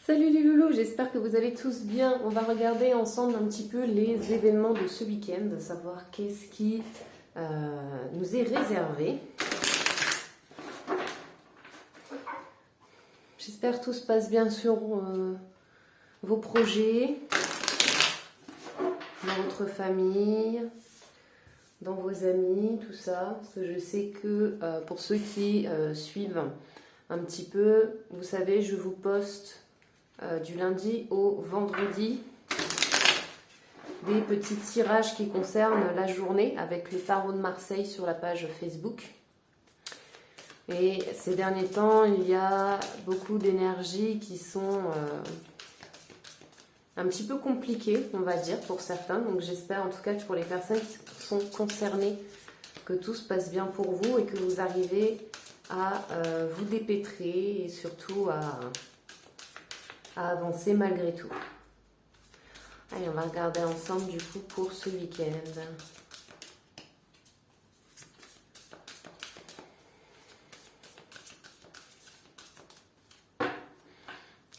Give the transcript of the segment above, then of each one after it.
Salut les loulous, j'espère que vous allez tous bien. On va regarder ensemble un petit peu les événements de ce week-end, savoir qu'est-ce qui nous est réservé. J'espère que tout se passe bien sur vos projets, dans votre famille, dans vos amis, tout ça. Parce que je sais que pour ceux qui suivent un petit peu, vous savez, je vous poste du lundi au vendredi des petits tirages qui concernent la journée avec le tarot de Marseille sur la page Facebook. Et ces derniers temps, il y a beaucoup d'énergies qui sont un petit peu compliquées, on va dire, pour certains. Donc j'espère en tout cas que pour les personnes qui sont concernées, que tout se passe bien pour vous et que vous arrivez à vous dépêtrer et surtout à avancer malgré tout. Allez, on va regarder ensemble du coup pour ce week-end.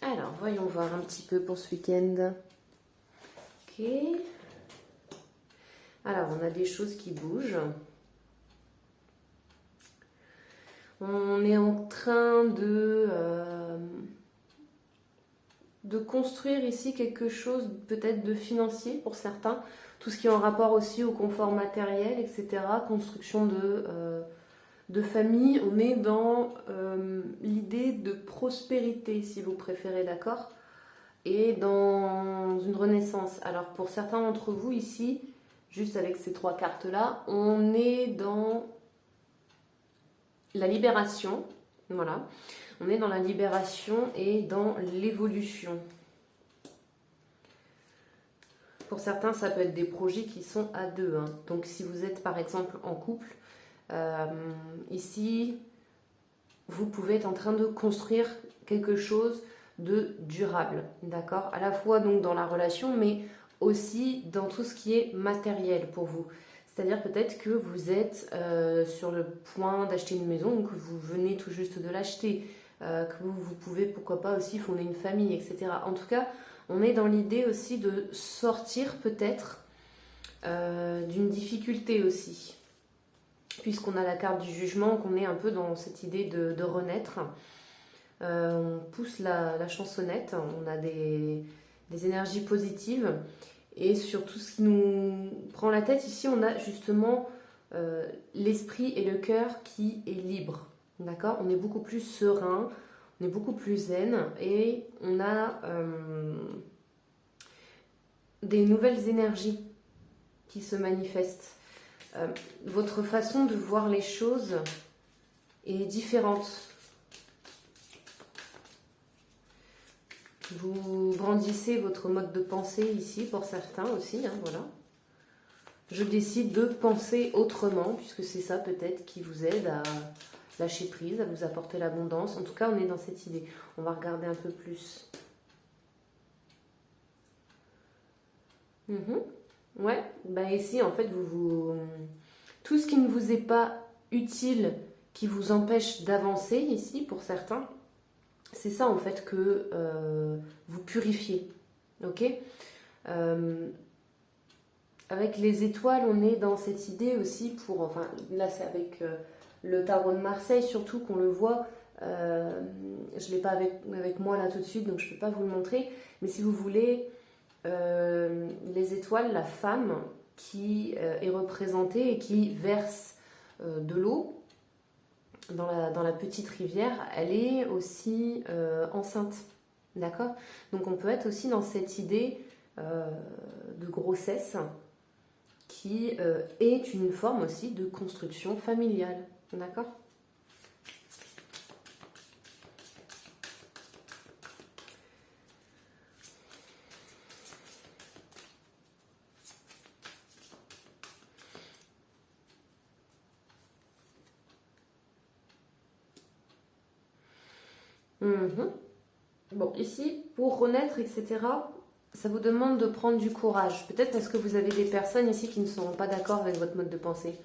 Alors, voyons voir un petit peu pour ce week-end. Ok. Alors, on a des choses qui bougent. On est en train de construire ici quelque chose peut-être de financier pour certains. Tout ce qui est en rapport aussi au confort matériel, etc. Construction de famille. On est dans l'idée de prospérité, si vous préférez, d'accord? Et dans une renaissance. Alors pour certains d'entre vous ici, juste avec ces trois cartes-là, on est dans la libération. Voilà. On est dans la libération et dans l'évolution. Pour certains, ça peut être des projets qui sont à deux. Hein. Donc si vous êtes par exemple en couple, ici, vous pouvez être en train de construire quelque chose de durable, d'accord? À la fois donc dans la relation, mais aussi dans tout ce qui est matériel pour vous. C'est-à-dire peut-être que vous êtes sur le point d'acheter une maison, ou que vous venez tout juste de l'acheter, que vous pouvez pourquoi pas aussi fonder une famille, etc. En tout cas, on est dans l'idée aussi de sortir peut-être d'une difficulté aussi. Puisqu'on a la carte du jugement, qu'on est un peu dans cette idée de renaître. On pousse la chansonnette, on a des énergies positives. Et sur tout ce qui nous prend la tête, ici on a justement l'esprit et le cœur qui est libre. D'accord? On est beaucoup plus serein, on est beaucoup plus zen et on a des nouvelles énergies qui se manifestent. Votre façon de voir les choses est différente. Vous brandissez votre mode de pensée ici pour certains aussi, hein, voilà. Je décide de penser autrement, puisque c'est ça peut-être qui vous aide à lâcher prise, à vous apporter l'abondance. En tout cas, on est dans cette idée. On va regarder un peu plus. Ouais, bah ici en fait tout ce qui ne vous est pas utile, qui vous empêche d'avancer ici pour certains, c'est ça en fait que vous purifiez, ok? Avec les étoiles, on est dans cette idée aussi pour, enfin là c'est avec le tarot de Marseille surtout qu'on le voit. Je ne l'ai pas avec moi là tout de suite, donc je ne peux pas vous le montrer, mais si vous voulez, les étoiles, la femme qui est représentée et qui verse de l'eau dans la petite rivière, elle est aussi enceinte, d'accord? Donc on peut être aussi dans cette idée de grossesse qui est une forme aussi de construction familiale, d'accord? Bon, ici, pour renaître, etc., ça vous demande de prendre du courage. Peut-être parce que vous avez des personnes ici qui ne seront pas d'accord avec votre mode de pensée,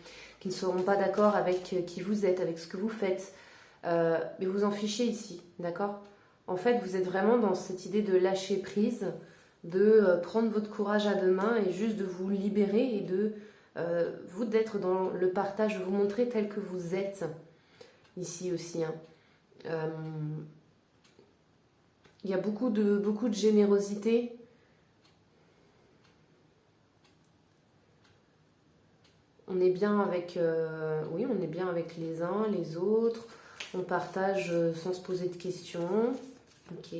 qui ne seront pas d'accord avec qui vous êtes, avec ce que vous faites. Mais vous en fichez ici, d'accord? En fait, vous êtes vraiment dans cette idée de lâcher prise, de prendre votre courage à deux mains et juste de vous libérer et de vous d'être dans le partage, de vous montrer tel que vous êtes ici aussi. Hein. Il y a beaucoup de générosité. On est bien avec, oui, on est bien avec les uns, les autres. On partage sans se poser de questions. Ok.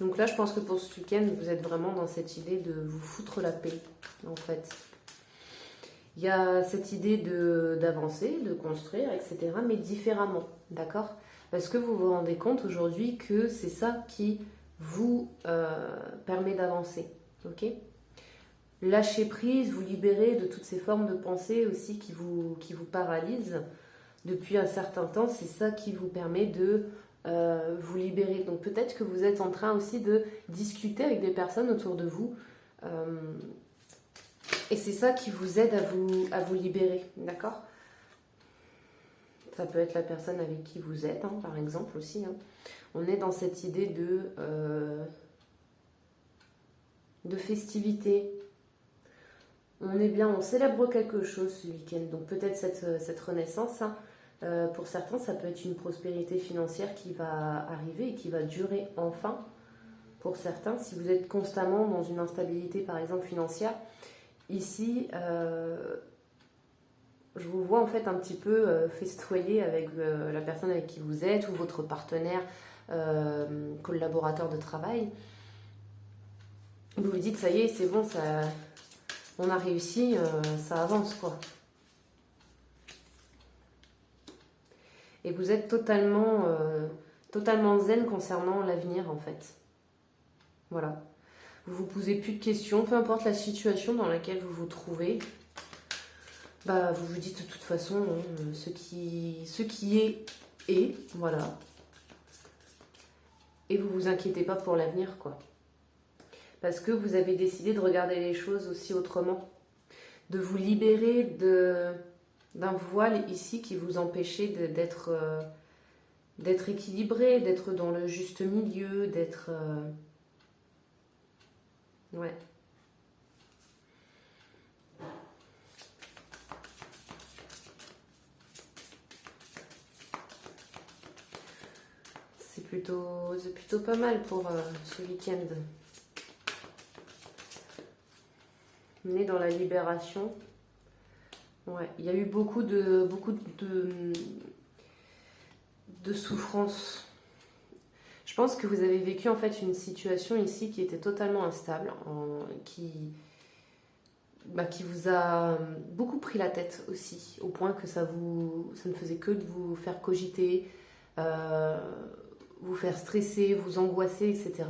Donc là, je pense que pour ce week-end, vous êtes vraiment dans cette idée de vous foutre la paix, en fait. Il y a cette idée d'avancer, de construire, etc., mais différemment, d'accord? Parce que vous vous rendez compte aujourd'hui que c'est ça qui vous permet d'avancer, ok? Lâcher prise, vous libérer de toutes ces formes de pensée aussi qui vous paralysent depuis un certain temps, c'est ça qui vous permet de vous libérer. Donc peut-être que vous êtes en train aussi de discuter avec des personnes autour de vous et c'est ça qui vous aide à vous libérer, d'accord? Ça peut être la personne avec qui vous êtes, hein, par exemple aussi. Hein. On est dans cette idée de festivité. On est bien, on célèbre quelque chose ce week-end. Donc peut-être cette renaissance, hein, pour certains, ça peut être une prospérité financière qui va arriver et qui va durer enfin. Pour certains, si vous êtes constamment dans une instabilité, par exemple financière, ici, je vous vois en fait un petit peu festoyer avec la personne avec qui vous êtes ou votre partenaire, collaborateur de travail. Vous vous dites, ça y est, c'est bon, ça, on a réussi, ça avance quoi. Et vous êtes totalement zen concernant l'avenir en fait. Voilà. Vous vous posez plus de questions, peu importe la situation dans laquelle vous vous trouvez. Bah, vous vous dites de toute façon, hein, ce qui est, voilà. Et vous vous inquiétez pas pour l'avenir, quoi. Parce que vous avez décidé de regarder les choses aussi autrement. De vous libérer d'un voile ici qui vous empêchait d'être équilibré, d'être dans le juste milieu, d'être... Ouais. C'est plutôt pas mal pour ce week-end. On est dans la libération. Ouais, il y a eu beaucoup de souffrance. Je pense que vous avez vécu en fait une situation ici qui était totalement instable, qui vous a beaucoup pris la tête aussi, au point que ça ne faisait que de vous faire cogiter, vous faire stresser, vous angoisser, etc.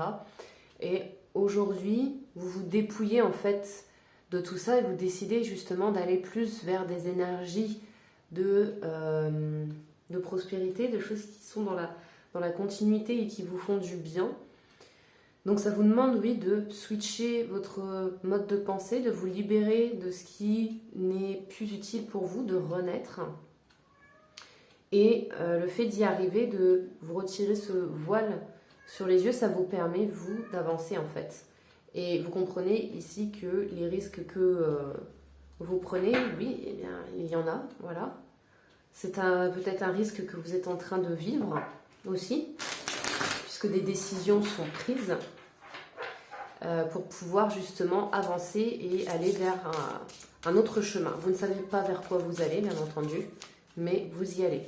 Et aujourd'hui, vous vous dépouillez en fait de tout ça et vous décidez justement d'aller plus vers des énergies de prospérité, de choses qui sont dans la continuité et qui vous font du bien. Donc ça vous demande, oui, de switcher votre mode de pensée, de vous libérer de ce qui n'est plus utile pour vous, de renaître. Et le fait d'y arriver, de vous retirer ce voile sur les yeux, ça vous permet, vous, d'avancer en fait. Et vous comprenez ici que les risques que vous prenez, oui, eh bien, il y en a, voilà. C'est peut-être un risque que vous êtes en train de vivre aussi, puisque des décisions sont prises pour pouvoir justement avancer et aller vers un autre chemin. Vous ne savez pas vers quoi vous allez, bien entendu, mais vous y allez.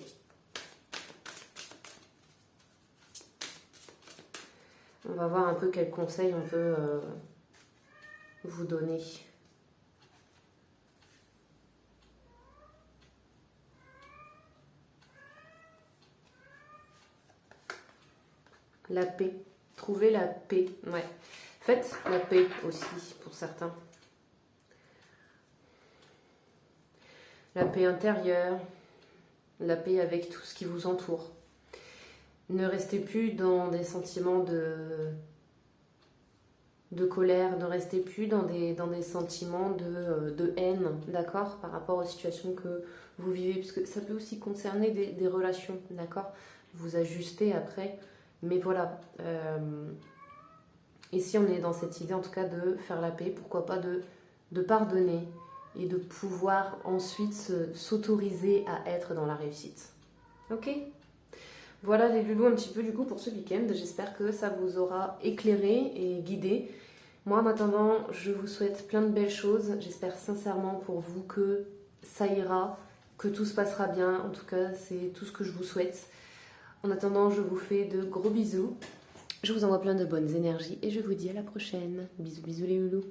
On va voir un peu quels conseils on peut vous donner. La paix. Trouver la paix. Ouais. Faites la paix aussi pour certains. La paix intérieure. La paix avec tout ce qui vous entoure. Ne restez plus dans des sentiments de colère, ne restez plus dans des sentiments de haine, d'accord, par rapport aux situations que vous vivez, parce que ça peut aussi concerner des relations, d'accord. vous ajuster après. Mais voilà. Ici, on est dans cette idée, en tout cas, de faire la paix. Pourquoi pas de pardonner et de pouvoir ensuite s'autoriser à être dans la réussite. Ok? Voilà les loulous un petit peu du coup pour ce week-end. J'espère que ça vous aura éclairé et guidé. Moi en attendant, je vous souhaite plein de belles choses. J'espère sincèrement pour vous que ça ira, que tout se passera bien. En tout cas, c'est tout ce que je vous souhaite. En attendant, je vous fais de gros bisous. Je vous envoie plein de bonnes énergies et je vous dis à la prochaine. Bisous bisous les loulous.